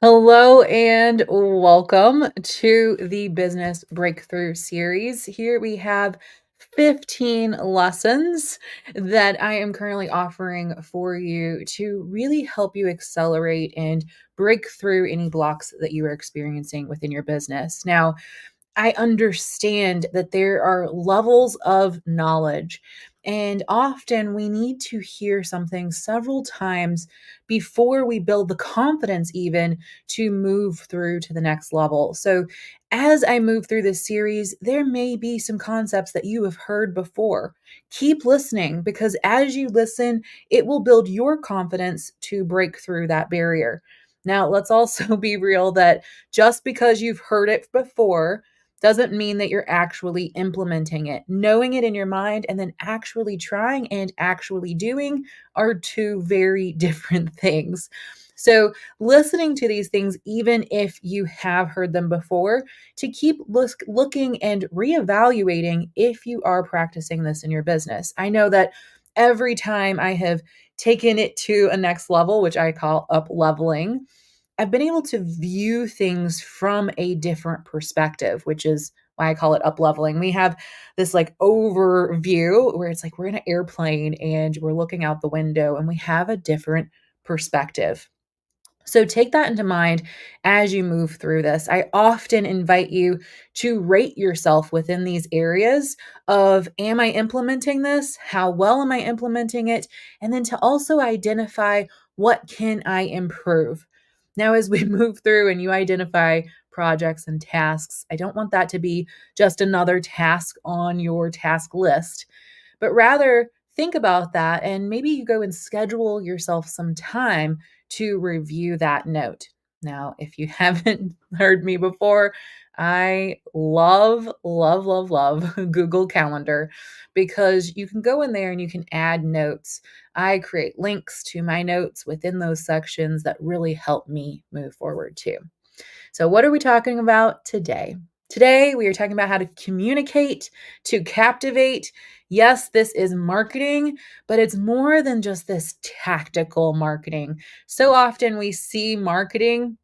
Hello and welcome to the Business Breakthrough Series. Here we have 15 lessons that I am currently offering for you to really help you accelerate and break through any blocks that you are experiencing within your business. Now, I understand that there are levels of knowledge, and often we need to hear something several times before we build the confidence, even to move through to the next level. So, as I move through this series, there may be some concepts that you have heard before. Keep listening because as you listen, it will build your confidence to break through that barrier. Now, let's also be real that just because you've heard it before, doesn't mean that you're actually implementing it. Knowing it in your mind and then actually trying and actually doing are two very different things. So, listening to these things, even if you have heard them before, to keep looking and reevaluating if you are practicing this in your business. I know that every time I have taken it to a next level, which I call up leveling, I've been able to view things from a different perspective, which is why I call it up leveling. We have this like overview where it's like we're in an airplane and we're looking out the window and we have a different perspective. So take that into mind as you move through this. I often invite you to rate yourself within these areas of am I implementing this? How well am I implementing it? And then to also identify what can I improve? Now as we move through and you identify projects and tasks, I don't want that to be just another task on your task list, but rather think about that and maybe you go and schedule yourself some time to review that note. Now, if you haven't heard me before, I love Google Calendar because you can go in there and you can add notes. I create links to my notes within those sections that really help me move forward too. So, what are we talking about today? Today, we are talking about how to communicate, to captivate. Yes, this is marketing, but it's more than just this tactical marketing. So often we see marketing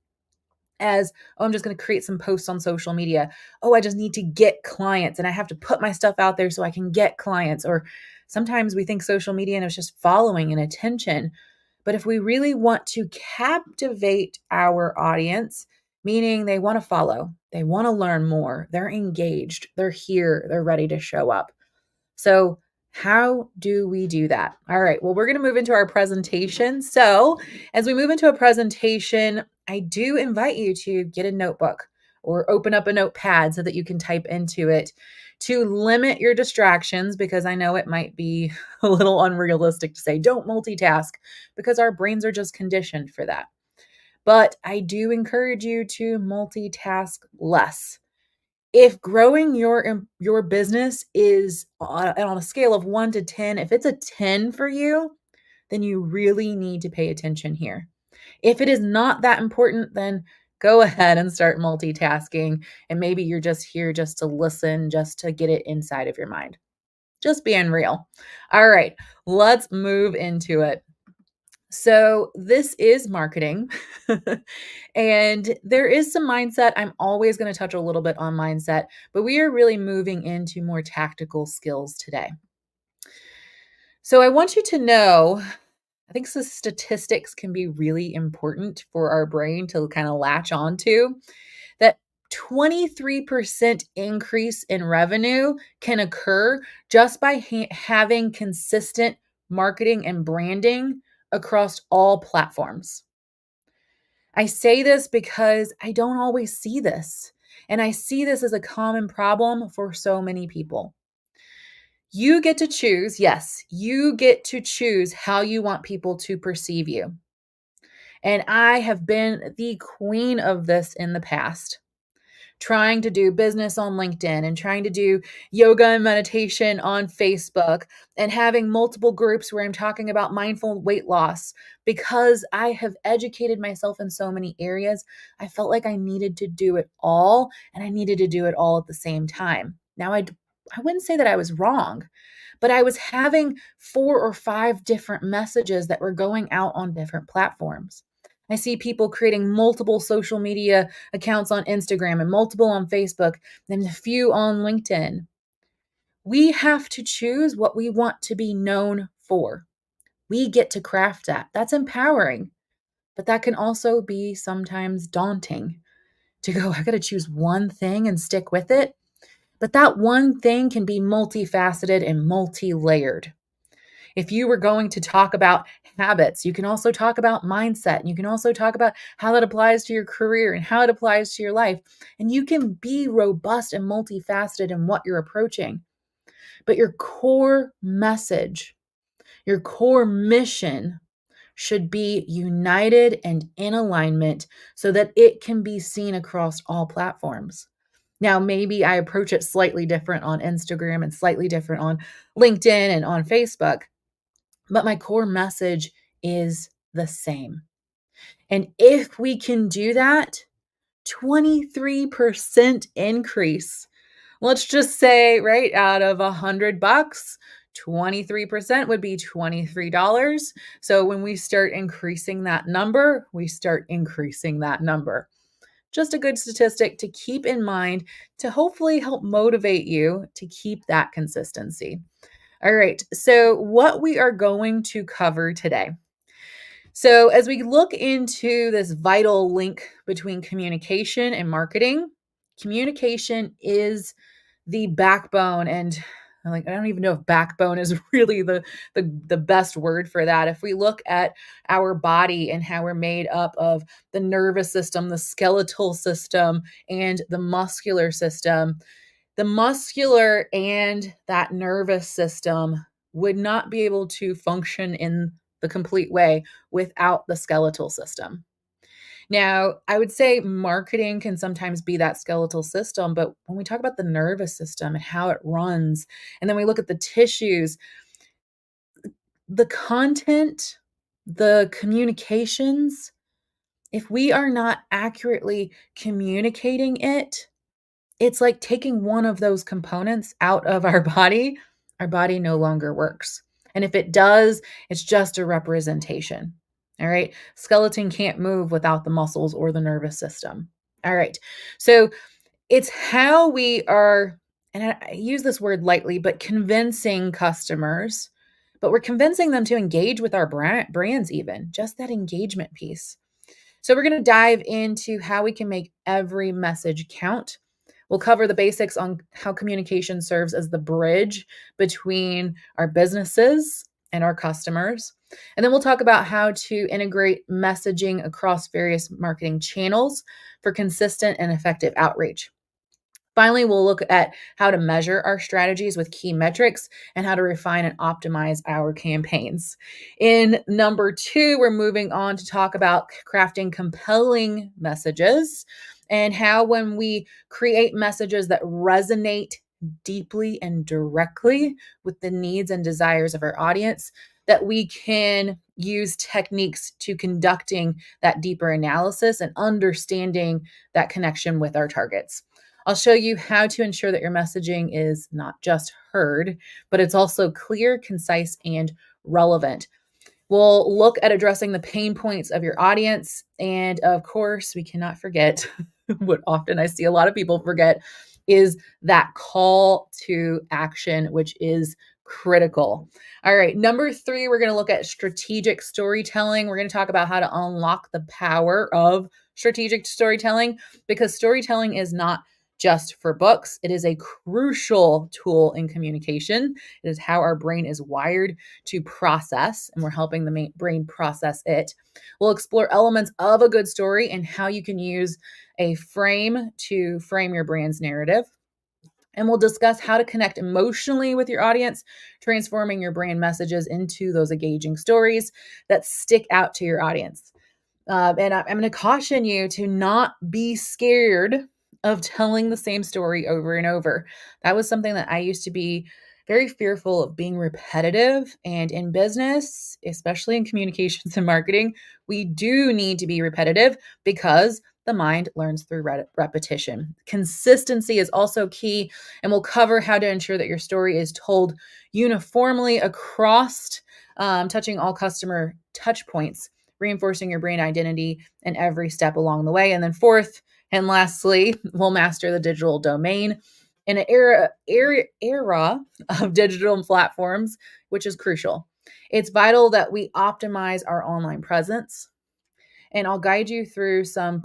as, oh, I'm just going to create some posts on social media. Oh, I just need to get clients and I have to put my stuff out there so I can get clients. Or sometimes we think social media and it's just following and attention. But if we really want to captivate our audience, meaning they want to follow, they want to learn more, they're engaged, they're here, they're ready to show up. So, how do we do that? All right. Well, we're going to move into our presentation. So, as we move into a presentation, I do invite you to get a notebook or open up a notepad so that you can type into it to limit your distractions because I know it might be a little unrealistic to say don't multitask because our brains are just conditioned for that. But I do encourage you to multitask less. If growing your business is on a scale of 1 to 10, if it's a 10 for you, then you really need to pay attention here. If it is not that important, then go ahead and start multitasking, and maybe you're just here just to listen, just to get it inside of your mind. Just being real. All right, let's move into it. So, this is marketing. And there is some mindset. I'm always going to touch a little bit on mindset, but we are really moving into more tactical skills today. So, I want you to know I think the statistics can be really important for our brain to kind of latch onto that 23% increase in revenue can occur just by having consistent marketing and branding across all platforms. I say this because I don't always see this. And I see this as a common problem for so many people. You get to choose, yes, you get to choose how you want people to perceive you. And I have been the queen of this in the past, trying to do business on LinkedIn and trying to do yoga and meditation on Facebook and having multiple groups where I'm talking about mindful weight loss because I have educated myself in so many areas. I felt like I needed to do it all and I needed to do it all at the same time. Now, I wouldn't say that I was wrong, but I was having 4 or 5 different messages that were going out on different platforms. I see people creating multiple social media accounts on Instagram and multiple on Facebook and a few on LinkedIn. We have to choose what we want to be known for. We get to craft that. That's empowering, but that can also be sometimes daunting to go, I got to choose one thing and stick with it. But that one thing can be multifaceted and multi layered. If you were going to talk about habits, you can also talk about mindset. And you can also talk about how that applies to your career and how it applies to your life. And you can be robust and multifaceted in what you're approaching. But your core message, your core mission should be united and in alignment so that it can be seen across all platforms. Now, maybe I approach it slightly different on Instagram and slightly different on LinkedIn and on Facebook, but my core message is the same. And if we can do that, 23% increase. Let's just say, right, out of $100, 23% would be $23. So when we start increasing that number, we start increasing that number. Just a good statistic to keep in mind to hopefully help motivate you to keep that consistency. All right, so what we are going to cover today. So, as we look into this vital link between communication and marketing, communication is the backbone. And I don't even know if backbone is really the best word for that. If we look at our body and how we're made up of the nervous system, the skeletal system, and the muscular system, the muscular and that nervous system would not be able to function in the complete way without the skeletal system. Now, I would say marketing can sometimes be that skeletal system, but when we talk about the nervous system and how it runs, and then we look at the tissues, the content, the communications, if we are not accurately communicating it, it's like taking one of those components out of our body no longer works. And if it does, it's just a representation. All right. Skeleton can't move without the muscles or the nervous system. All right. So it's how we are, and I use this word lightly, but convincing customers, but we're convincing them to engage with our brands, even just that engagement piece. So we're going to dive into how we can make every message count. We'll cover the basics on how communication serves as the bridge between our businesses and our customers. And then we'll talk about how to integrate messaging across various marketing channels for consistent and effective outreach. Finally, we'll look at how to measure our strategies with key metrics and how to refine and optimize our campaigns. In number 2, we're moving on to talk about crafting compelling messages and how when we create messages that resonate deeply and directly with the needs and desires of our audience, that we can use techniques to conducting that deeper analysis and understanding that connection with our targets. I'll show you how to ensure that your messaging is not just heard, but it's also clear, concise, and relevant. We'll look at addressing the pain points of your audience. And of course, we cannot forget what often I see a lot of people forget is that call to action, which is critical. All right, number 3, we're going to look at strategic storytelling. We're going to talk about how to unlock the power of strategic storytelling because storytelling is not just for books. It is a crucial tool in communication. It is how our brain is wired to process, and we're helping the brain process it. We'll explore elements of a good story and how you can use a frame to frame your brand's narrative. And we'll discuss how to connect emotionally with your audience, transforming your brand messages into those engaging stories that stick out to your audience. And I'm going to caution you to not be scared of telling the same story over and over. That was something that I used to be very fearful of, being repetitive. And in business, especially in communications and marketing, we do need to be repetitive because the mind learns through repetition. Consistency is also key, and we'll cover how to ensure that your story is told uniformly across, touching all customer touch points reinforcing your brand identity in every step along the way. And then fourth and lastly, we'll master the digital domain in an era of digital platforms, which is crucial. It's vital that we optimize our online presence, and I'll guide you through some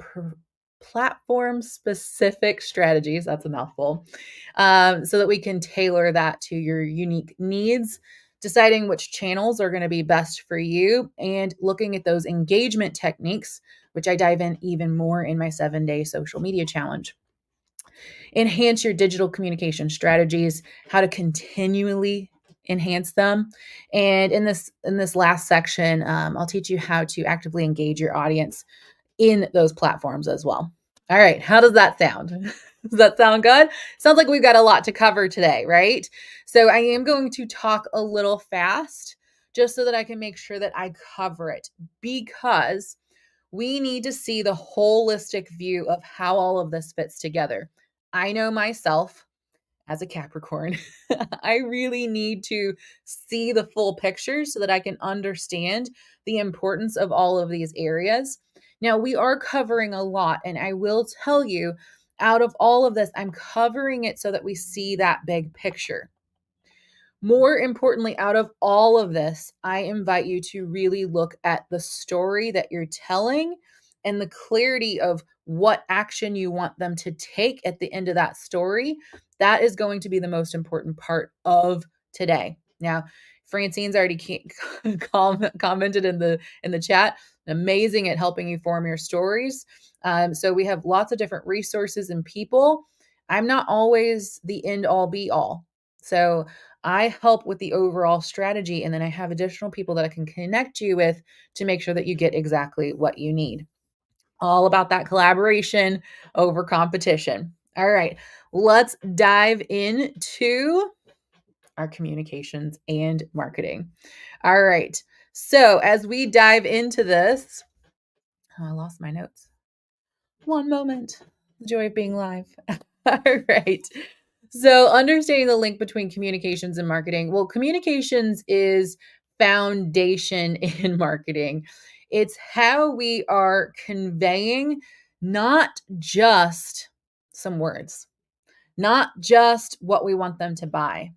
platform specific strategies. That's a mouthful. So that we can tailor that to your unique needs, deciding which channels are going to be best for you, and looking at those engagement techniques, which I dive in even more in my 7-day social media challenge. Enhance your digital communication strategies, how to continually enhance them. And in this last section, I'll teach you how to actively engage your audience in those platforms as well. All right, how does that sound? Does that sound good? Sounds like we've got a lot to cover today, right? So I am going to talk a little fast just so that I can make sure that I cover it, because we need to see the holistic view of how all of this fits together. I know myself as a Capricorn, I really need to see the full picture so that I can understand the importance of all of these areas. Now, we are covering a lot, and I will tell you, out of all of this, I'm covering it so that we see that big picture. More importantly, out of all of this, I invite you to really look at the story that you're telling and the clarity of what action you want them to take at the end of that story. That is going to be the most important part of today. Now, Francine's already commented in the chat. Amazing at helping you form your stories. So we have lots of different resources and people. I'm not always the end all be all. So I help with the overall strategy, and then I have additional people that I can connect you with to make sure that you get exactly what you need. All about that collaboration over competition. All right, let's dive into our communications and marketing. All right, so as we dive into this, I lost my notes. One moment. The joy of being live. All right. So, understanding the link between communications and marketing. Well, communications is foundation in marketing. It's how we are conveying not just some words, not just what we want them to buy.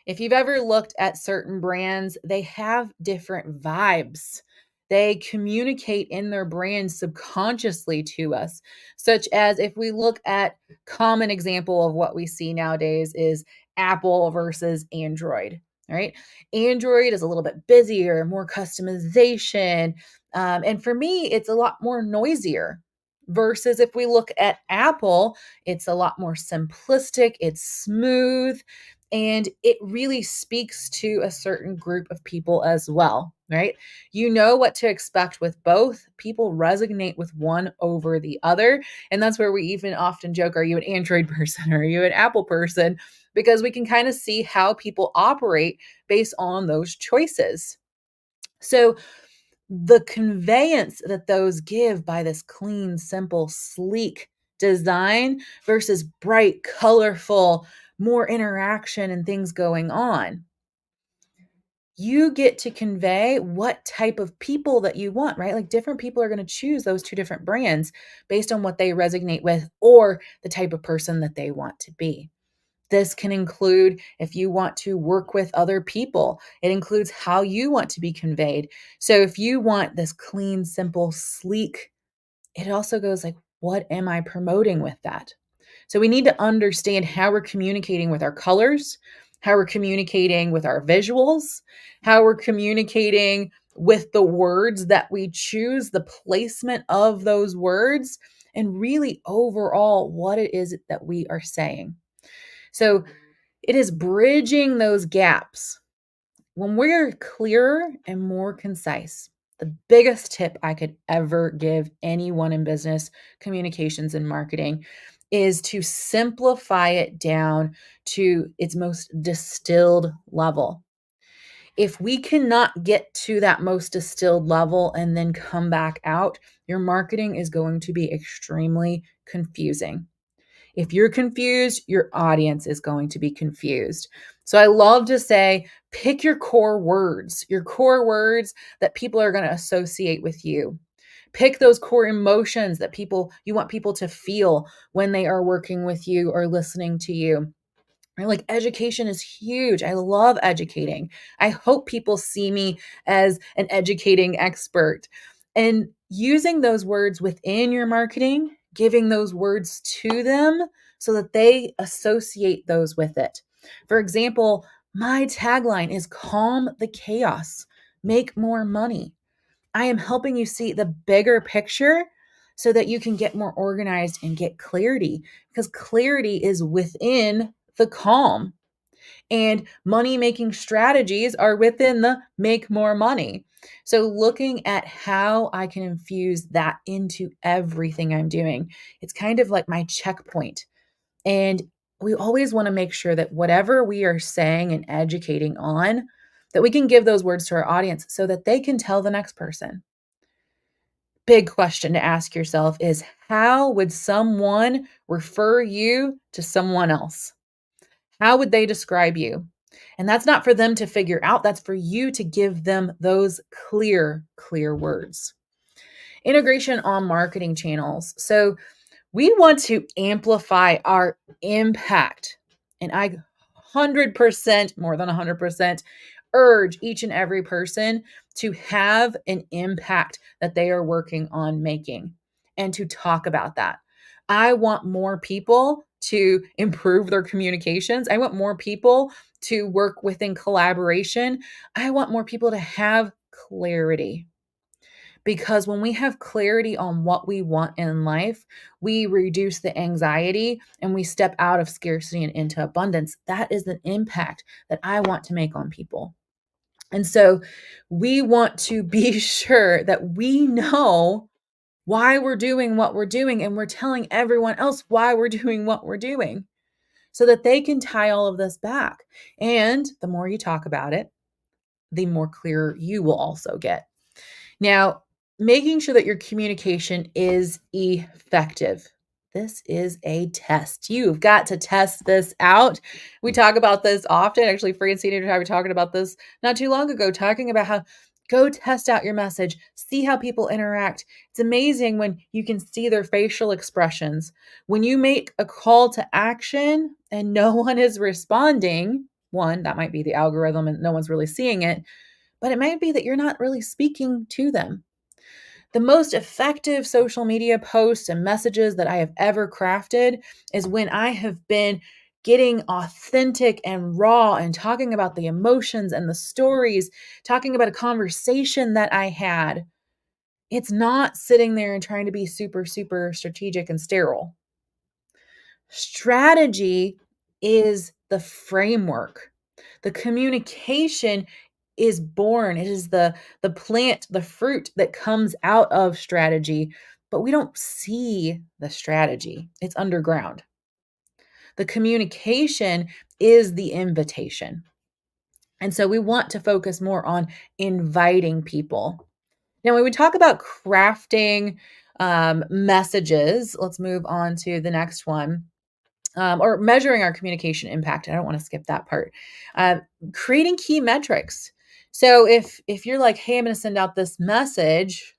If you've ever looked at certain brands, they have different vibes. They communicate in their brand subconsciously to us, such as if we look at common example of what we see nowadays is Apple versus Android, right? Android is a little bit busier, more customization. And for me, it's a lot more noisier versus if we look at Apple, it's a lot more simplistic, it's smooth, and it really speaks to a certain group of people as well, right? You know what to expect with both. People resonate with one over the other. And that's where we even often joke, are you an Android person or are you an Apple person? Because we can kind of see how people operate based on those choices. So the conveyance that those give by this clean, simple, sleek design versus bright, colorful, more interaction and things going on. You get to convey what type of people that you want, right? Like different people are going to choose those two different brands based on what they resonate with or the type of person that they want to be. This can include if you want to work with other people. It includes how you want to be conveyed. So if you want this clean, simple, sleek, it also goes like, what am I promoting with that? So we need to understand how we're communicating with our colors, how we're communicating with our visuals, how we're communicating with the words that we choose, the placement of those words, and really overall what it is that we are saying. So it is bridging those gaps. When we're clearer and more concise, the biggest tip I could ever give anyone in business, communications, and marketing is to simplify it down to its most distilled level. If we cannot get to that most distilled level and then come back out, your marketing is going to be extremely confusing. If you're confused, your audience is going to be confused. So I love to say, pick your core words that people are going to associate with you. Pick those core emotions that you want people to feel when they are working with you or listening to you. Right? Like education is huge. I love educating. I hope people see me as an educating expert. And using those words within your marketing, giving those words to them so that they associate those with it. For example, my tagline is calm the chaos, make more money. I am helping you see the bigger picture so that you can get more organized and get clarity, because clarity is within the calm, and money making strategies are within the make more money. So looking at how I can infuse that into everything I'm doing, it's kind of like my checkpoint. And we always want to make sure that whatever we are saying and educating on, that we can give those words to our audience so that they can tell the next person. Big question to ask yourself is, how would someone refer you to someone else? How would they describe you? And that's not for them to figure out. That's for you to give them those clear words. Integration on marketing channels. So we want to amplify our impact. And I 100%, more than 100%, urge each and every person to have an impact that they are working on making and to talk about that. I want more people to improve their communications. I want more people to work within collaboration. I want more people to have clarity, because when we have clarity on what we want in life, we reduce the anxiety and we step out of scarcity and into abundance. That is an impact that I want to make on people. And so we want to be sure that we know why we're doing what we're doing, and we're telling everyone else why we're doing what we're doing so that they can tie all of this back. And the more you talk about it, the more clear you will also get. Now, making sure that your communication is effective. This is a test. You've got to test this out. We talk about this often. Actually, Francine and I were talking about this not too long ago, talking about how go test out your message, see how people interact. It's amazing when you can see their facial expressions. When you make a call to action and no one is responding, one, that might be the algorithm and no one's really seeing it, but it might be that you're not really speaking to them. The most effective social media posts and messages that I have ever crafted is when I have been getting authentic and raw and talking about the emotions and the stories, talking about a conversation that I had. It's not sitting there and trying to be super strategic and sterile. Strategy is the framework. The communication is born. It is the plant, the fruit that comes out of strategy, but we don't see the strategy. It's underground. The communication is the invitation. And so we want to focus more on inviting people. Now, when we talk about crafting messages, let's move on to the next one. Or measuring our communication impact. I don't want to skip that part. Creating key metrics. So if you're like, hey, I'm going to send out this message,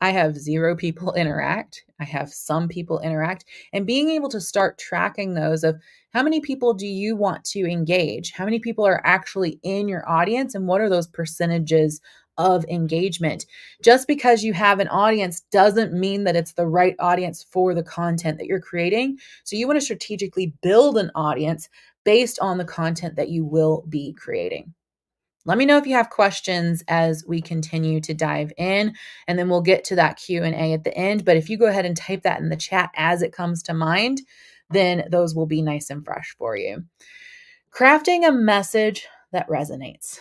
I have 0 people interact. I have some people interact, and being able to start tracking those of how many people do you want to engage? How many people are actually in your audience, and what are those percentages of engagement? Just because you have an audience doesn't mean that it's the right audience for the content that you're creating. So you want to strategically build an audience based on the content that you will be creating. Let me know if you have questions as we continue to dive in, and then we'll get to that Q&A at the end. But if you go ahead and type that in the chat as it comes to mind, then those will be nice and fresh for you. Crafting a message that resonates.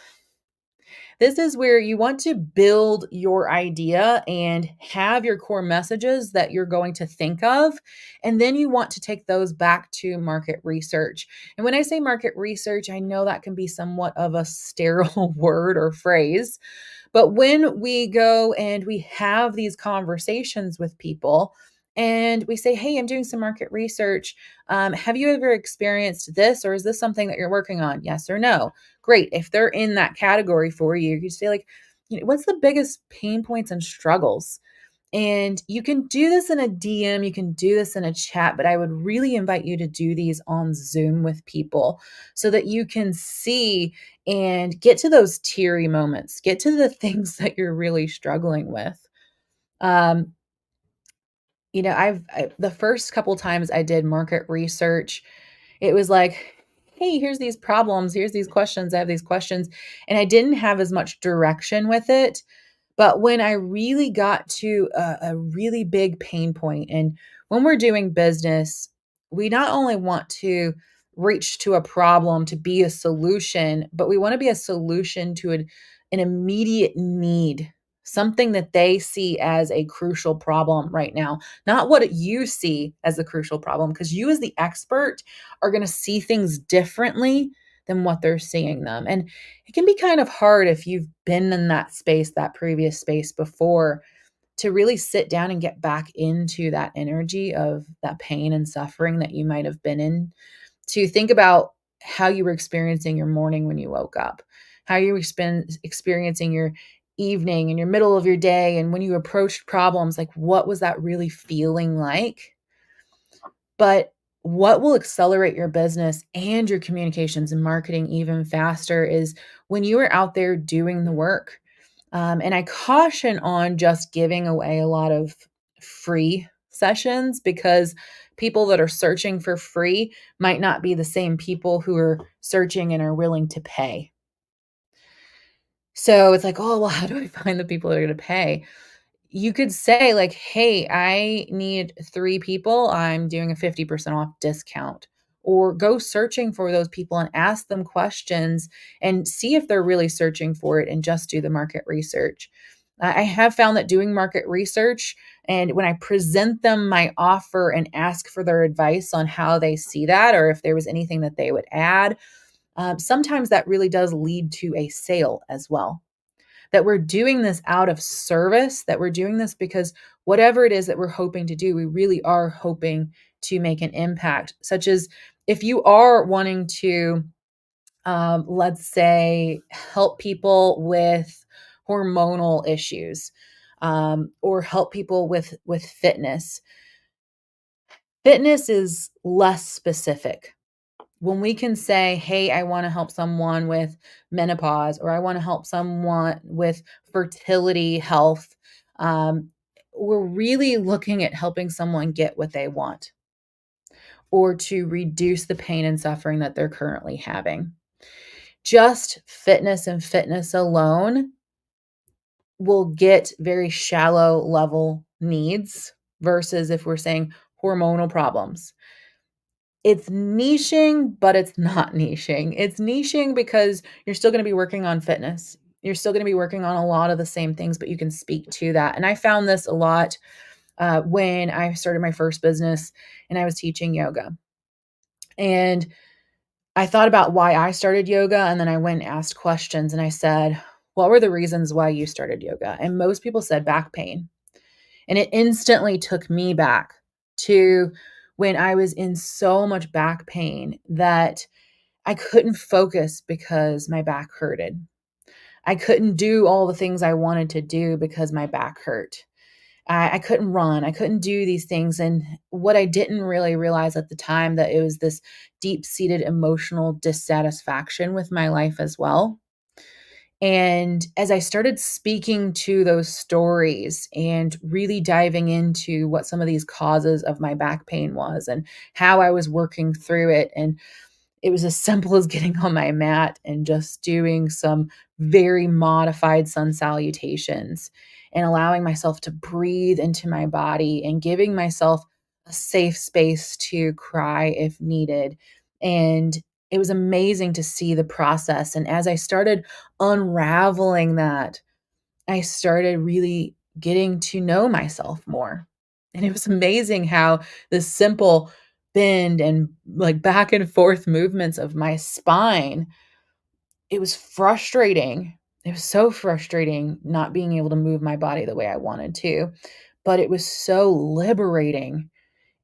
This is where you want to build your idea and have your core messages that you're going to think of. And then you want to take those back to market research. And when I say market research, I know that can be somewhat of a sterile word or phrase. But when we go and we have these conversations with people, and we say, hey, I'm doing some market research. Have you ever experienced this, or is this something that you're working on? Yes or no? Great. If they're in that category for you, you say like, what's the biggest pain points and struggles? And you can do this in a DM, you can do this in a chat, but I would really invite you to do these on Zoom with people so that you can see and get to those teary moments, get to the things that you're really struggling with. Um, the first couple times I did market research, it was like, hey, here's these problems, here's these questions, I have these questions. And I didn't have as much direction with it. But when I really got to a really big pain point, and when we're doing business, we not only want to reach to a problem to be a solution, but we want to be a solution to an immediate need, something that they see as a crucial problem right now, not what you see as a crucial problem, because you, as the expert, are going to see things differently than what they're seeing them. And it can be kind of hard if you've been in that space, that previous space before, to really sit down and get back into that energy of that pain and suffering that you might have been in, to think about how you were experiencing your morning when you woke up, how you were experiencing your evening and your middle of your day. And when you approached problems, like what was that really feeling like? But what will accelerate your business and your communications and marketing even faster is when you are out there doing the work. And I caution on just giving away a lot of free sessions, because people that are searching for free might not be the same people who are searching and are willing to pay. So it's like, oh, well, how do I find the people that are going to pay? You could say like, "Hey, I need 3 people. I'm doing a 50% off discount." Or go searching for those people and ask them questions and see if they're really searching for it, and just do the market research. I have found that doing market research, and when I present them my offer and ask for their advice on how they see that, or if there was anything that they would add, sometimes that really does lead to a sale as well. That we're doing this out of service, that we're doing this because whatever it is that we're hoping to do, we really are hoping to make an impact. Such as if you are wanting to, let's say, help people with hormonal issues, or help people with fitness. Fitness is less specific. When we can say, hey, I want to help someone with menopause, or I want to help someone with fertility health, we're really looking at helping someone get what they want, or to reduce the pain and suffering that they're currently having. Just fitness and fitness alone will get very shallow level needs, versus if we're saying hormonal problems. It's niching, but it's not niching. It's niching because you're still gonna be working on fitness. You're still gonna be working on a lot of the same things, but you can speak to that. And I found this a lot when I started my first business and I was teaching yoga. And I thought about why I started yoga, and then I went and asked questions, and I said, what were the reasons why you started yoga? And most people said back pain. And it instantly took me back to when I was in so much back pain that I couldn't focus because my back hurted. I couldn't do all the things I wanted to do because my back hurt. I couldn't run. I couldn't do these things. And what I didn't really realize at the time, that it was this deep-seated emotional dissatisfaction with my life as well. And as I started speaking to those stories and really diving into what some of these causes of my back pain was and how I was working through it, and it was as simple as getting on my mat and just doing some very modified sun salutations and allowing myself to breathe into my body and giving myself a safe space to cry if needed. And it was amazing to see the process. And as I started unraveling that, I started really getting to know myself more. And it was amazing how the simple bend and like back and forth movements of my spine, it was frustrating. It was so frustrating not being able to move my body the way I wanted to. But it was so liberating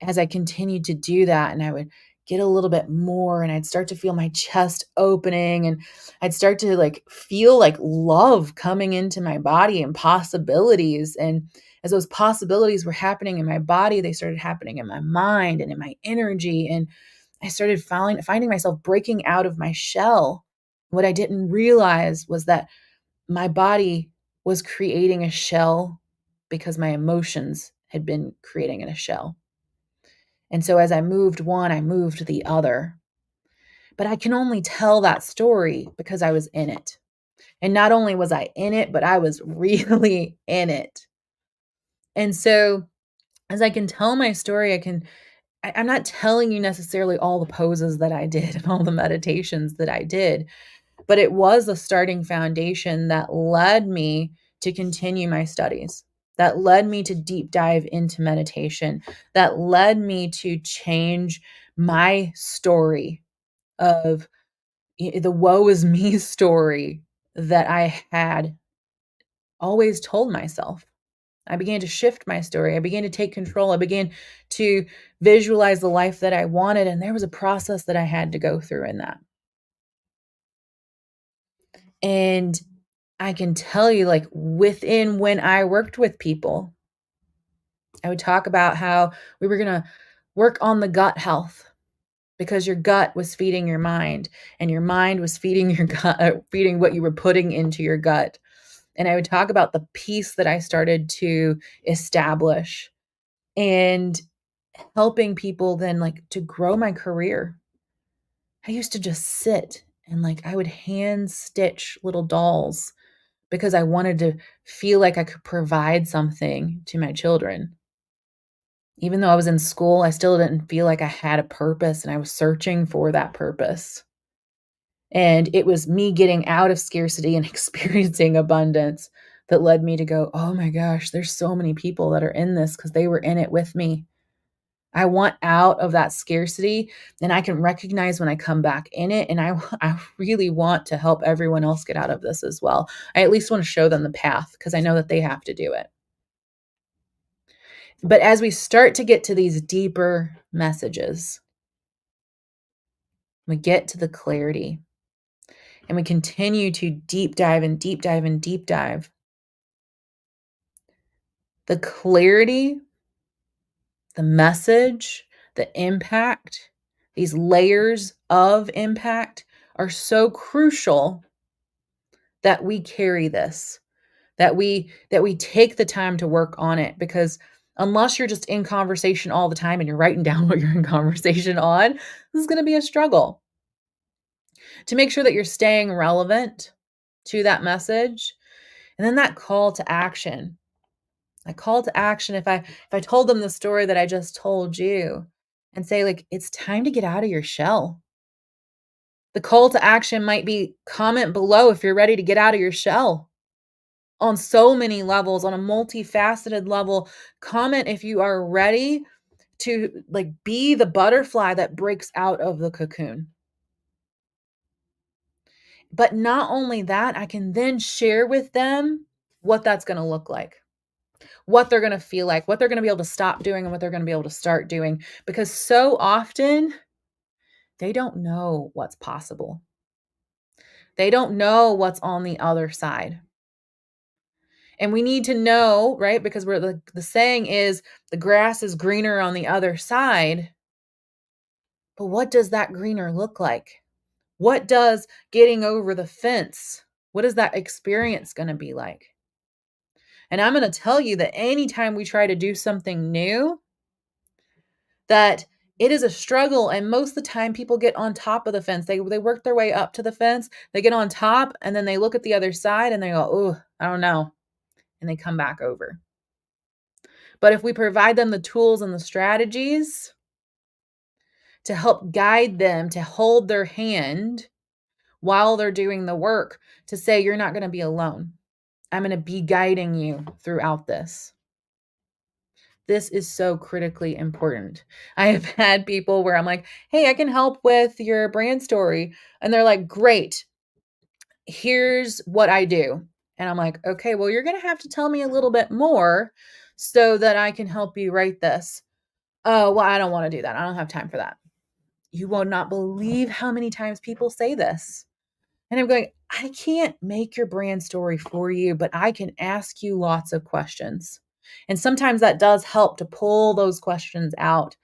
as I continued to do that, and I would get a little bit more, and I'd start to feel my chest opening, and I'd start to like feel like love coming into my body and possibilities. And as those possibilities were happening in my body, they started happening in my mind and in my energy. And I started finding myself breaking out of my shell. What I didn't realize was that my body was creating a shell because my emotions had been creating in a shell. And so as I moved one, I moved the other. But I can only tell that story because I was in it. And not only was I in it, but I was really in it. And so as I can tell my story, I'm not telling you necessarily all the poses that I did and all the meditations that I did, but it was a starting foundation that led me to continue my studies, that led me to deep dive into meditation, that led me to change my story of the woe is me story that I had always told myself. I began to shift my story. I began to take control. I began to visualize the life that I wanted. And there was a process that I had to go through in that. And I can tell you, like, within when I worked with people, I would talk about how we were going to work on the gut health because your gut was feeding your mind and your mind was feeding your gut, feeding what you were putting into your gut. And I would talk about the peace that I started to establish and helping people then like to grow my career. I used to just sit and like I would hand stitch little dolls because I wanted to feel like I could provide something to my children. Even though I was in school, I still didn't feel like I had a purpose and I was searching for that purpose. And it was me getting out of scarcity and experiencing abundance that led me to go, oh my gosh, there's so many people that are in this because they were in it with me. I want out of that scarcity and I can recognize when I come back in it. And I really want to help everyone else get out of this as well. I at least want to show them the path because I know that they have to do it. But as we start to get to these deeper messages, we get to the clarity and we continue to deep dive and deep dive and deep dive. The clarity, the message, the impact, these layers of impact are so crucial that we carry this, that we take the time to work on it because unless you're just in conversation all the time and you're writing down what you're in conversation on, this is going to be a struggle. To make sure that you're staying relevant to that message and then that call to action. A call to action if I told them the story that I just told you and say like it's time to get out of your shell. The call to action might be comment below if you're ready to get out of your shell. On so many levels, on a multifaceted level, comment if you are ready to like be the butterfly that breaks out of the cocoon. But not only that, I can then share with them what that's going to look like, what they're going to feel like, what they're going to be able to stop doing and what they're going to be able to start doing. Because so often they don't know what's possible. They don't know what's on the other side. And we need to know, right? Because the saying is the grass is greener on the other side. But what does that greener look like? What does getting over the fence? What is that experience going to be like? And I'm going to tell you that anytime we try to do something new, that it is a struggle. And most of the time people get on top of the fence. They work their way up to the fence. They get on top and then they look at the other side and they go, oh, I don't know. And they come back over. But if we provide them the tools and the strategies to help guide them, to hold their hand while they're doing the work, to say, you're not going to be alone. I'm going to be guiding you throughout this. This is so critically important. I have had people where I'm like, hey, I can help with your brand story. And they're like, great, here's what I do. And I'm like, okay, well, you're going to have to tell me a little bit more so that I can help you write this. Oh, well, I don't want to do that. I don't have time for that. You will not believe how many times people say this. And I'm going, I can't make your brand story for you, but I can ask you lots of questions. And sometimes that does help to pull those questions out,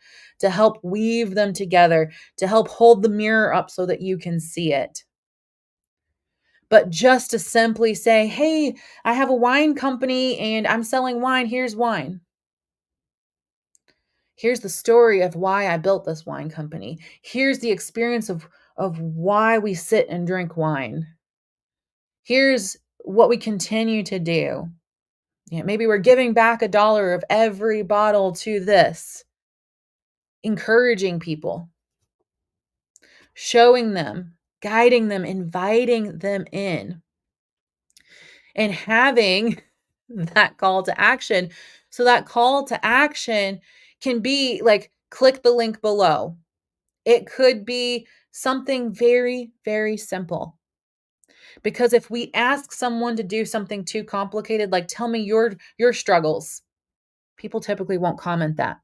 to help weave them together, to help hold the mirror up so that you can see it. But just to simply say, hey, I have a wine company and I'm selling wine. Here's wine. Here's the story of why I built this wine company. Here's the experience of why we sit and drink wine. Here's what we continue to do. Yeah, maybe we're giving back $1 of every bottle to this, encouraging people, showing them, guiding them, inviting them in, and having that call to action. So that call to action can be like, click the link below. It could be something very, very simple. Because if we ask someone to do something too complicated, like tell me your struggles, people typically won't comment that.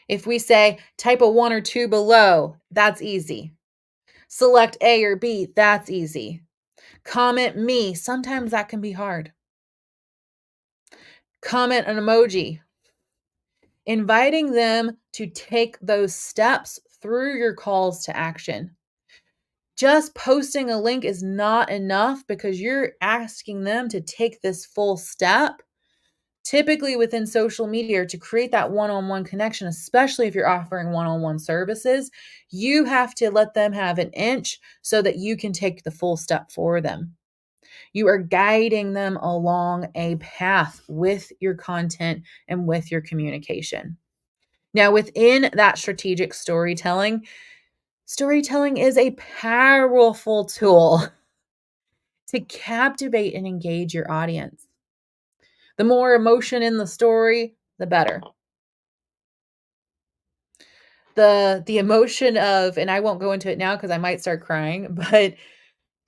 If we say type a 1 or 2 below, that's easy. Select A or B, that's easy. Comment me, sometimes that can be hard. Comment an emoji. Inviting them to take those steps through your calls to action. Just posting a link is not enough because you're asking them to take this full step. Typically within social media, to create that one-on-one connection, especially if you're offering one-on-one services, you have to let them have an inch so that you can take the full step for them. You are guiding them along a path with your content and with your communication. Now, within that strategic storytelling is a powerful tool to captivate and engage your audience. The more emotion in the story, the better. The emotion of, and I won't go into it now because I might start crying, but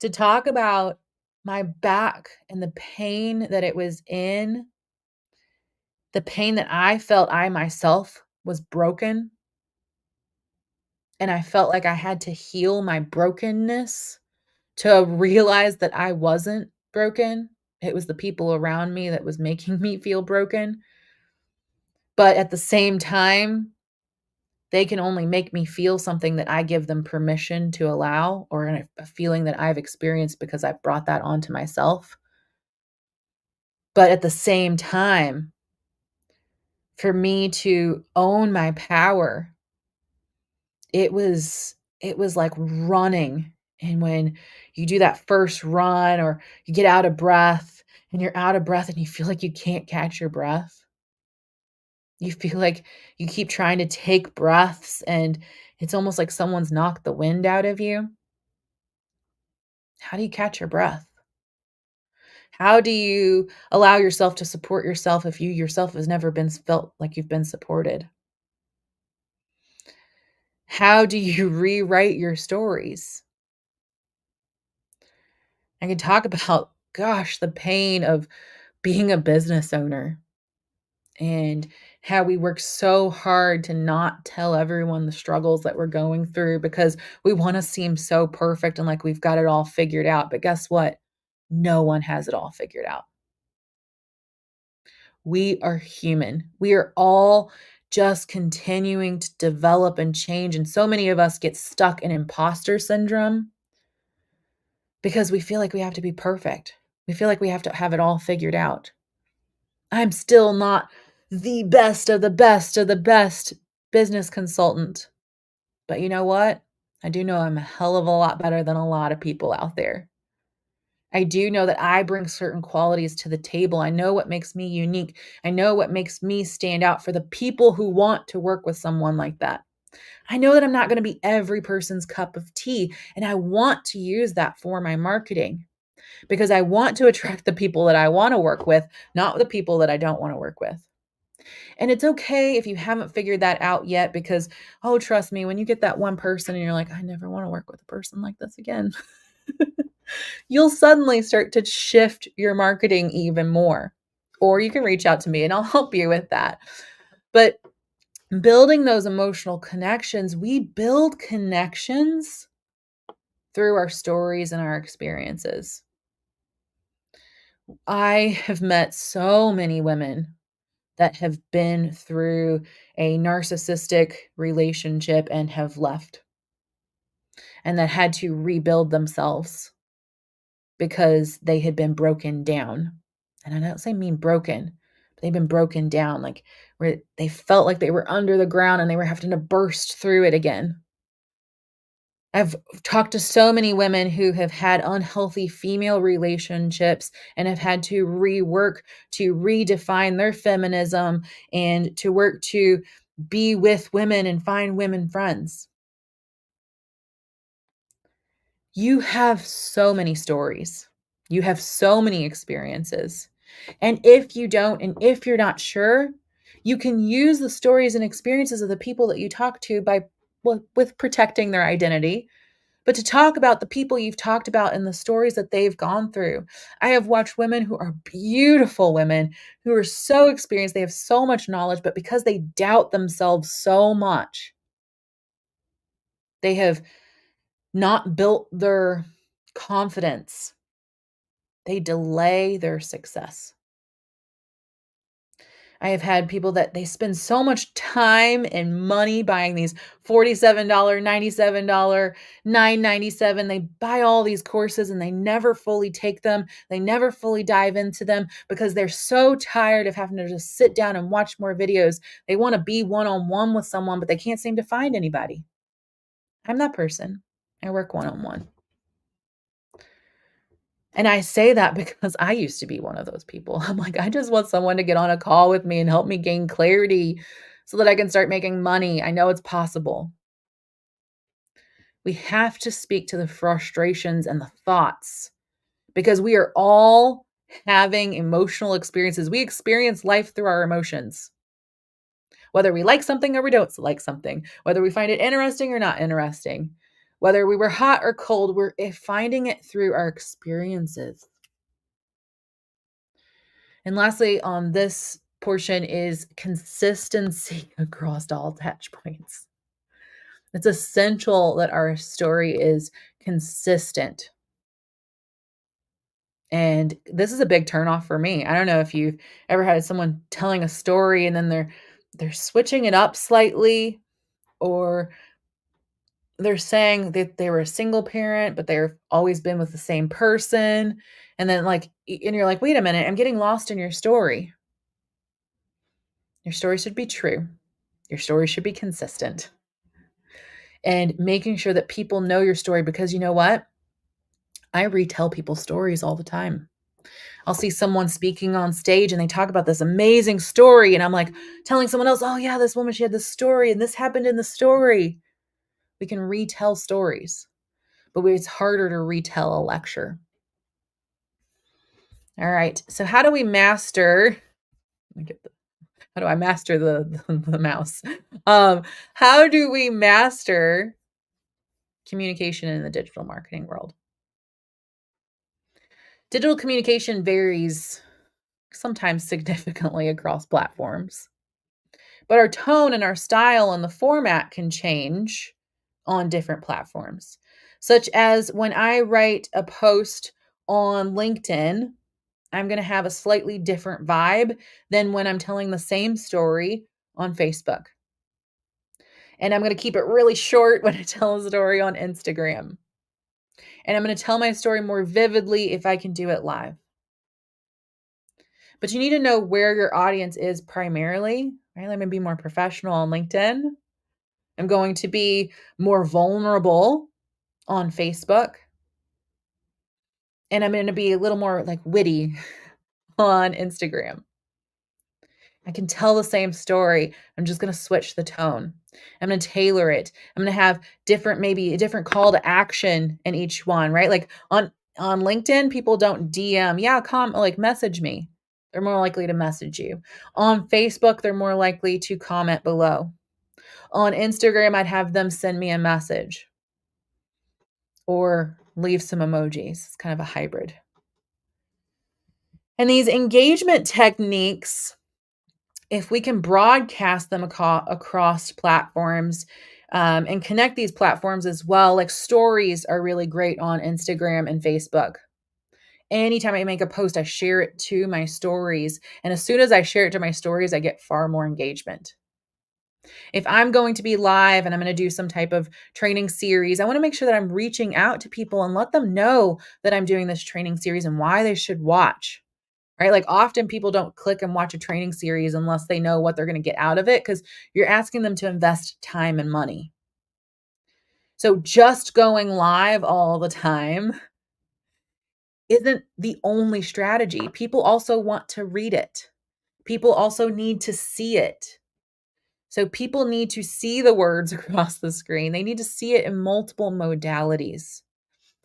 to talk about my back and the pain that it was in, the pain that I felt I myself was broken, and I felt like I had to heal my brokenness to realize that I wasn't broken. It was the people around me that was making me feel broken. But at the same time, they can only make me feel something that I give them permission to allow, or a feeling that I've experienced because I've brought that onto myself. But at the same time, for me to own my power, it was like running. And when you do that first run or you get out of breath and you're out of breath and you feel like you can't catch your breath, you feel like you keep trying to take breaths and it's almost like someone's knocked the wind out of you. How do you catch your breath? How do you allow yourself to support yourself if you yourself has never been felt like you've been supported? How do you rewrite your stories? I can talk about, gosh, the pain of being a business owner and how we work so hard to not tell everyone the struggles that we're going through because we want to seem so perfect and like we've got it all figured out. But guess what? No one has it all figured out. We are human. We are all just continuing to develop and change. And so many of us get stuck in imposter syndrome because we feel like we have to be perfect. We feel like we have to have it all figured out. I'm still not the best of the best of the best business consultant. But you know what? I do know I'm a hell of a lot better than a lot of people out there. I do know that I bring certain qualities to the table. I know what makes me unique. I know what makes me stand out for the people who want to work with someone like that. I know that I'm not going to be every person's cup of tea, and I want to use that for my marketing because I want to attract the people that I want to work with, not the people that I don't want to work with. And it's okay if you haven't figured that out yet because, oh, trust me, when you get that one person and you're like, I never want to work with a person like this again, you'll suddenly start to shift your marketing even more. or you can reach out to me and I'll help you with that. But building those emotional connections, we build connections through our stories and our experiences. I have met so many women that have been through a narcissistic relationship and have left and that had to rebuild themselves because they had been broken down. And I don't say mean broken, but they've been broken down, like where they felt like they were under the ground and they were having to burst through it again. I've talked to so many women who have had unhealthy female relationships and have had to rework to redefine their feminism and to work to be with women and find women friends. You have so many stories. You have so many experiences. And if you don't, and if you're not sure, you can use the stories and experiences of the people that you talk to by with protecting their identity, but to talk about the people you've talked about and the stories that they've gone through. I have watched women who are beautiful women who are so experienced, they have so much knowledge, but because they doubt themselves so much, they have not built their confidence. They delay their success. I have had people that they spend so much time and money buying these $47, $97, $9.97. They buy all these courses and they never fully take them. They never fully dive into them because they're so tired of having to just sit down and watch more videos. They want to be one-on-one with someone, but they can't seem to find anybody. I'm that person. I work one-on-one. And I say that because I used to be one of those people. I'm like, I just want someone to get on a call with me and help me gain clarity so that I can start making money. I know it's possible. We have to speak to the frustrations and the thoughts because we are all having emotional experiences. We experience life through our emotions, whether we like something or we don't like something, whether we find it interesting or not interesting, whether we were hot or cold, we're finding it through our experiences. And lastly, on this portion is consistency across all touch points. It's essential that our story is consistent. And this is a big turnoff for me. I don't know if you've ever had someone telling a story and then they're switching it up slightly, or they're saying that they were a single parent, but they've always been with the same person. And then and you're like, wait a minute, I'm getting lost in your story. Your story should be true. Your story should be consistent, and making sure that people know your story, because you know what? I retell people's stories all the time. I'll see someone speaking on stage and they talk about this amazing story. And I'm like telling someone else, oh, yeah, this woman, she had this story and this happened in the story. We can retell stories, but it's harder to retell a lecture. All right. So, how do we master? How do I master the mouse? How do we master communication in the digital marketing world? Digital communication varies sometimes significantly across platforms, but our tone and our style and the format can change on different platforms. Such as when I write a post on LinkedIn, I'm going to have a slightly different vibe than when I'm telling the same story on Facebook. And I'm going to keep it really short when I tell a story on Instagram. And I'm going to tell my story more vividly if I can do it live. But you need to know where your audience is primarily, right? I'm going to be more professional on LinkedIn. I'm going to be more vulnerable on Facebook. And I'm going to be a little more witty on Instagram. I can tell the same story. I'm just going to switch the tone. I'm going to tailor it. I'm going to have maybe a different call to action in each one, right? Like on LinkedIn, people don't DM. Yeah, message me. They're more likely to message you. On Facebook, they're more likely to comment below. On Instagram, I'd have them send me a message or leave some emojis. It's kind of a hybrid. And these engagement techniques, if we can broadcast them across platforms, and connect these platforms as well, like stories are really great on Instagram and Facebook. Anytime I make a post, I share it to my stories. And as soon as I share it to my stories, I get far more engagement. If I'm going to be live and I'm going to do some type of training series, I want to make sure that I'm reaching out to people and let them know that I'm doing this training series and why they should watch. Right? Like often people don't click and watch a training series unless they know what they're going to get out of it because you're asking them to invest time and money. So just going live all the time isn't the only strategy. People also want to read it. People also need to see it. So people need to see the words across the screen. They need to see it in multiple modalities.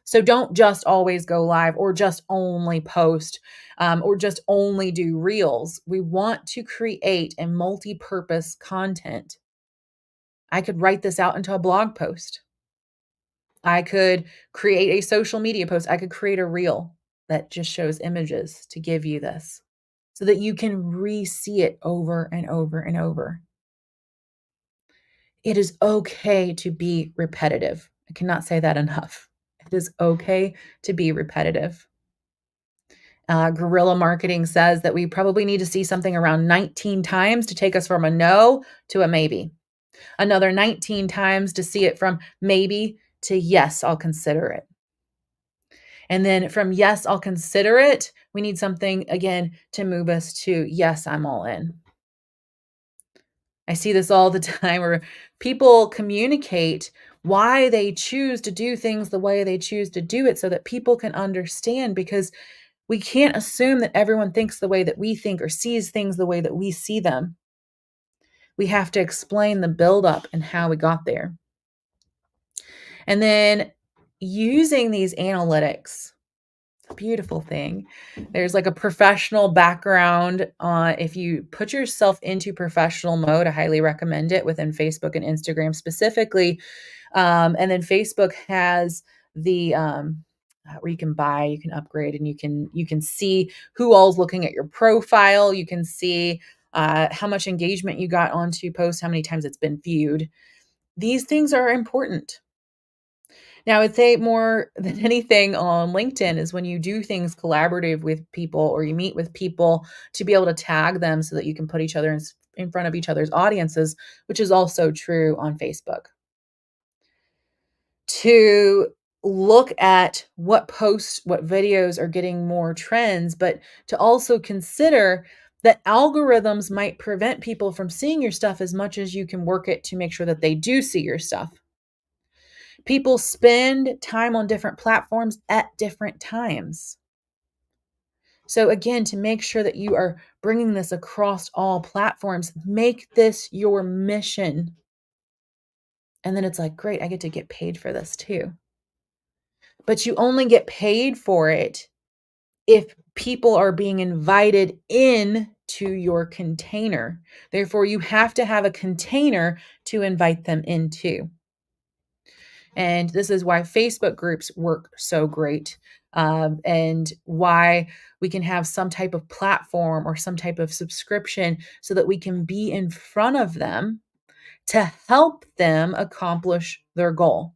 So don't just always go live or just only post, or just only do reels. We want to create a multi-purpose content. I could write this out into a blog post. I could create a social media post. I could create a reel that just shows images to give you this so that you can re-see it over and over and over. It is okay to be repetitive. I cannot say that enough. It is okay to be repetitive. Guerrilla marketing says that we probably need to see something around 19 times to take us from a no to a maybe. Another 19 times to see it from maybe to yes, I'll consider it. And then from yes, I'll consider it, we need something again to move us to yes, I'm all in. I see this all the time where people communicate why they choose to do things the way they choose to do it so that people can understand, because we can't assume that everyone thinks the way that we think or sees things the way that we see them. We have to explain the buildup and how we got there. And then using these analytics, a beautiful thing. There's like a professional background. If you put yourself into professional mode, I highly recommend it within Facebook and Instagram specifically. And then Facebook has the where you can buy, you can upgrade, and you can see who all's looking at your profile. You can see how much engagement you got onto posts, how many times it's been viewed. These things are important. Now, I'd say more than anything on LinkedIn is when you do things collaborative with people or you meet with people to be able to tag them so that you can put each other in front of each other's audiences, which is also true on Facebook. To look at what posts, what videos are getting more trends, but to also consider that algorithms might prevent people from seeing your stuff as much as you can work it to make sure that they do see your stuff. People spend time on different platforms at different times. So again, to make sure that you are bringing this across all platforms, make this your mission. And then it's like, great, I get to get paid for this too. But you only get paid for it if people are being invited in to your container. Therefore, you have to have a container to invite them into. And this is why Facebook groups work so great, and why we can have some type of platform or some type of subscription so that we can be in front of them to help them accomplish their goal.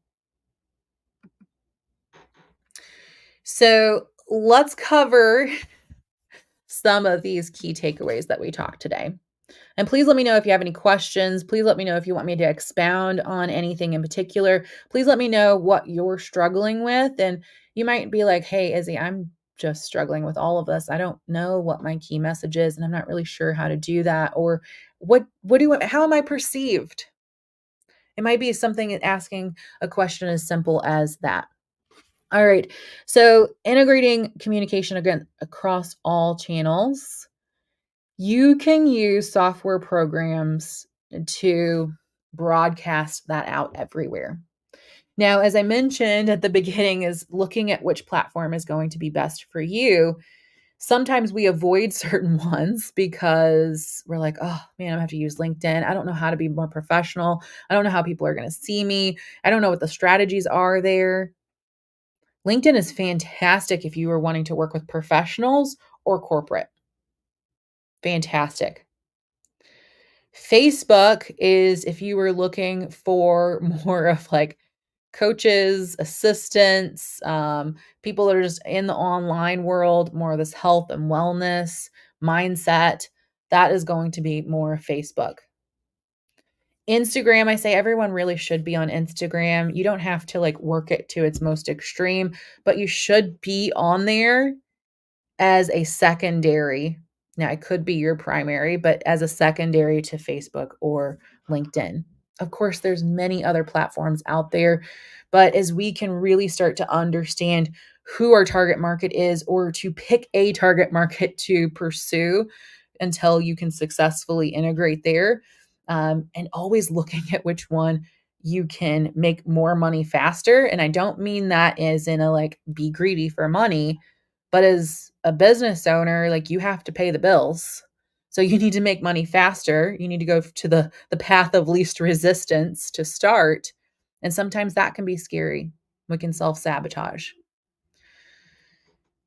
So let's cover some of these key takeaways that we talked today. And please let me know if you have any questions. Please let me know if you want me to expound on anything in particular. Please let me know what you're struggling with. And you might be like, hey, Izzy, I'm just struggling with all of this. I don't know what my key message is, and I'm not really sure how to do that. Or how am I perceived? It might be something asking a question as simple as that. All right. So integrating communication again across all channels. You can use software programs to broadcast that out everywhere. Now, as I mentioned at the beginning, is looking at which platform is going to be best for you. Sometimes we avoid certain ones because we're like, oh man, I'm gonna have to use LinkedIn. I don't know how to be more professional. I don't know how people are going to see me. I don't know what the strategies are there. LinkedIn is fantastic if you are wanting to work with professionals or corporate. Fantastic. Facebook is if you were looking for more of like coaches, assistants, people that are just in the online world, more of this health and wellness mindset, that is going to be more Facebook. Instagram, I say everyone really should be on Instagram. You don't have to like work it to its most extreme, but you should be on there as a secondary. Now, it could be your primary, but as a secondary to Facebook or LinkedIn. Of course, there's many other platforms out there, but as we can really start to understand who our target market is or to pick a target market to pursue until you can successfully integrate there, and always looking at which one you can make more money faster. And I don't mean that as in a like be greedy for money, but as a business owner, like you have to pay the bills. So you need to make money faster. You need to go to the path of least resistance to start. And sometimes that can be scary. We can self-sabotage.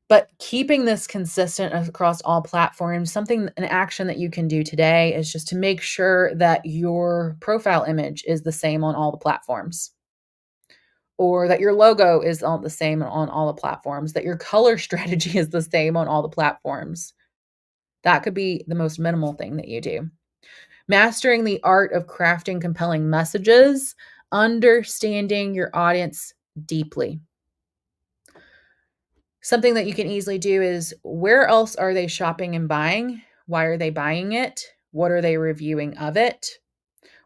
But keeping this consistent across all platforms, an action that you can do today is just to make sure that your profile image is the same on all the platforms, or that your logo is all the same on all the platforms, that your color strategy is the same on all the platforms. That could be the most minimal thing that you do. Mastering the art of crafting compelling messages, understanding your audience deeply. Something that you can easily do is where else are they shopping and buying? Why are they buying it? What are they reviewing of it?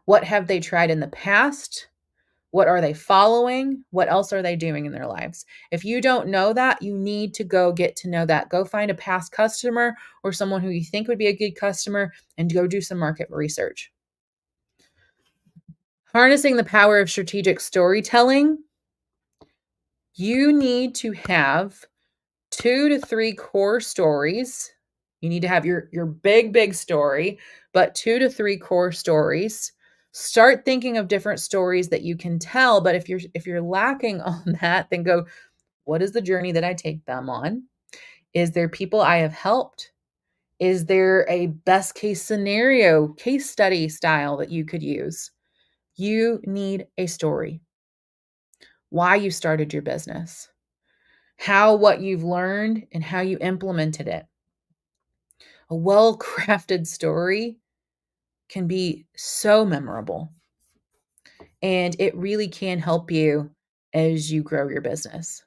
What have they tried in the past? What are they following? What else are they doing in their lives? If you don't know that, you need to go get to know that. Go find a past customer or someone who you think would be a good customer and go do some market research. Harnessing the power of strategic storytelling. You need to have 2 to 3 core stories. You need to have your big story, but 2 to 3 core stories. Start thinking of different stories that you can tell, but if you're lacking on that, then go, what is the journey that I take them on? Is there people I have helped? Is there a best case scenario, case study style that you could use? You need a story. Why you started your business, how what you've learned and how you implemented it. A well-crafted story can be so memorable, and it really can help you as you grow your business.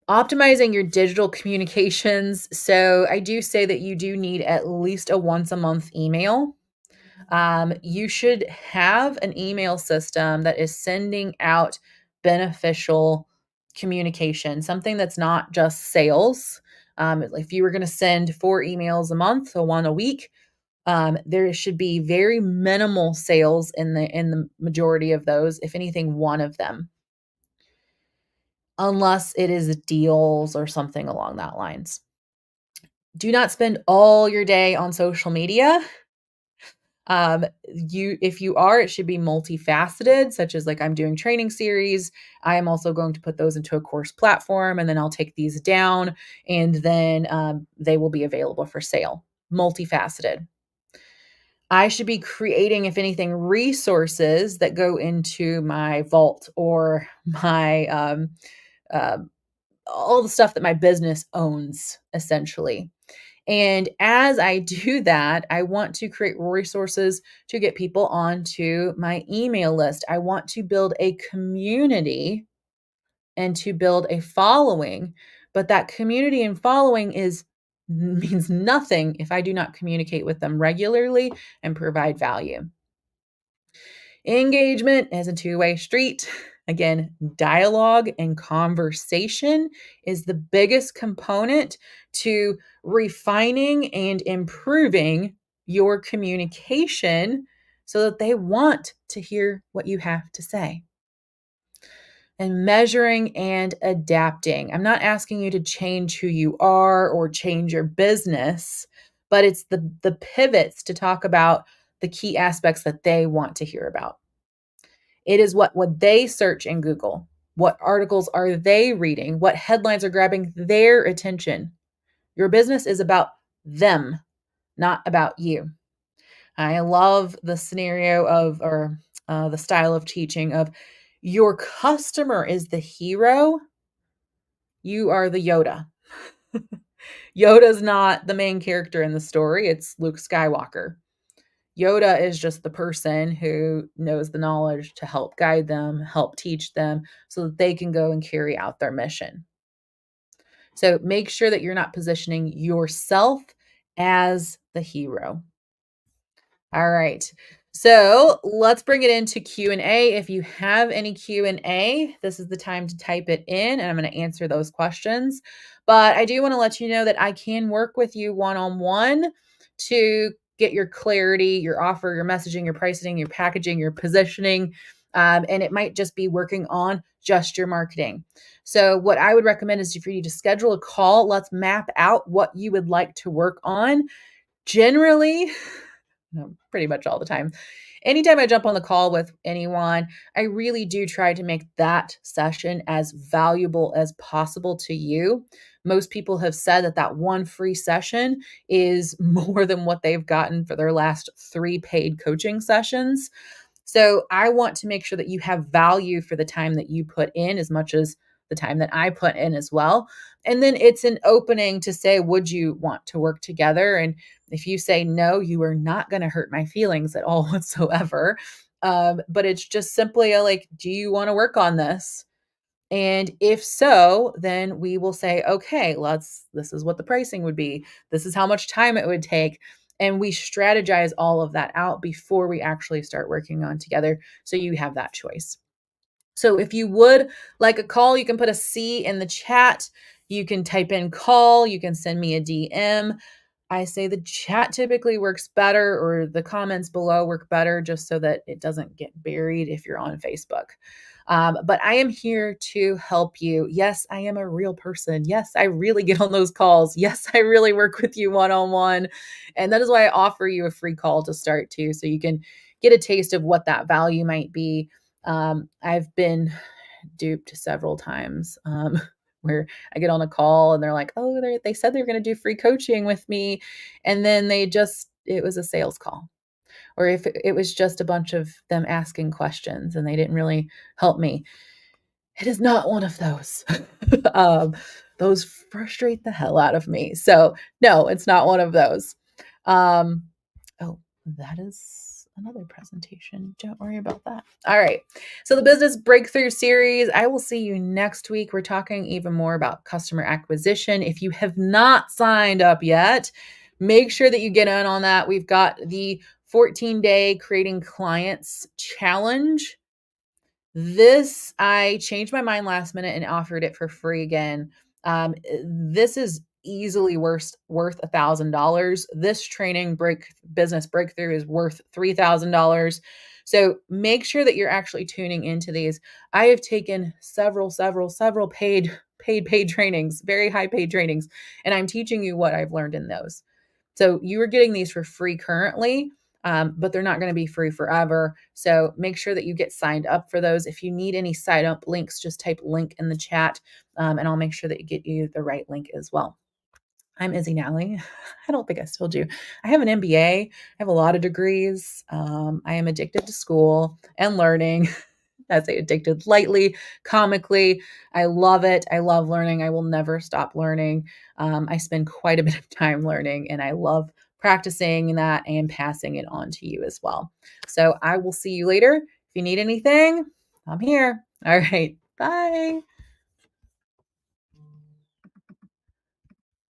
Optimizing your digital communications. So I do say that you do need at least a once a month email. You should have an email system that is sending out beneficial communication, something that's not just sales. If you were going to send 4 emails a month, so one a week, there should be very minimal sales in the majority of those, if anything, one of them, unless it is deals or something along that lines. Do not spend all your day on social media. If you are, it should be multifaceted, such as like I'm doing training series. I am also going to put those into a course platform, and then I'll take these down, and then they will be available for sale. Multifaceted. I should be creating, if anything, resources that go into my vault or my uh, all the stuff that my business owns, essentially. And as I do that, I want to create resources to get people onto my email list. I want to build a community and to build a following, but that community and following is means nothing if I do not communicate with them regularly and provide value. Engagement is a two-way street. Again, dialogue and conversation is the biggest component to refining and improving your communication so that they want to hear what you have to say. And measuring and adapting. I'm not asking you to change who you are or change your business, but it's the pivots to talk about the key aspects that they want to hear about. It is what would they search in Google? What articles are they reading? What headlines are grabbing their attention? Your business is about them, not about you. I love the scenario of, or the style of teaching of, your customer is the hero. You are the Yoda. Yoda's not the main character in the story. It's Luke Skywalker. Yoda is just the person who knows the knowledge to help guide them, help teach them so that they can go and carry out their mission. So make sure that you're not positioning yourself as the hero. All right. So let's bring it into Q&A. If you have any Q&A, this is the time to type it in, and I'm going to answer those questions. But I do want to let you know that I can work with you one-on-one to get your clarity, your offer, your messaging, your pricing, your packaging, your positioning. And it might just be working on just your marketing. So what I would recommend is for you to schedule a call. Let's map out what you would like to work on. Generally, pretty much all the time, anytime I jump on the call with anyone, I really do try to make that session as valuable as possible to you. Most people have said that that one free session is more than what they've gotten for their last 3 paid coaching sessions. So I want to make sure that you have value for the time that you put in as much as the time that I put in as well. And then it's an opening to say, would you want to work together? And if you say no, you are not going to hurt my feelings at all whatsoever. But it's just simply like, do you want to work on this? And if so, then we will say, okay, this is what the pricing would be. This is how much time it would take. And we strategize all of that out before we actually start working on together. So you have that choice. So if you would like a call, you can put a C in the chat. You can type in call. You can send me a DM. I say the chat typically works better, or the comments below work better, just so that it doesn't get buried if you're on Facebook. But I am here to help you. Yes, I am a real person. Yes, I really get on those calls. Yes, I really work with you one-on-one. And that is why I offer you a free call to start too, so you can get a taste of what that value might be. I've been duped several times where I get on a call and they're like, oh, they said they're going to do free coaching with me. And then it was a sales call. Or if it was just a bunch of them asking questions and they didn't really help me. It is not one of those. Those frustrate the hell out of me. So no, it's not one of those. Um, oh, that is another presentation. Don't worry about that. All right. So the business breakthrough series, I will see you next week. We're talking even more about customer acquisition. If you have not signed up yet, make sure that you get in on that. We've got the 14-day creating clients challenge. This, I changed my mind last minute and offered it for free again. This is easily worth $1,000. This business breakthrough is worth $3,000. So make sure that you're actually tuning into these. I have taken several paid trainings, very high paid trainings, and I'm teaching you what I've learned in those. So you are getting these for free currently. But they're not going to be free forever. So make sure that you get signed up for those. If you need any sign up links, just type link in the chat, and I'll make sure that you get you the right link as well. I'm Izzy Nalley. I don't think I told you. I have an MBA. I have a lot of degrees. I am addicted to school and learning. I say addicted lightly, comically. I love it. I love learning. I will never stop learning. I spend quite a bit of time learning, and I love practicing that and passing it on to you as well. So I will see you later. If you need anything, I'm here. All right. Bye.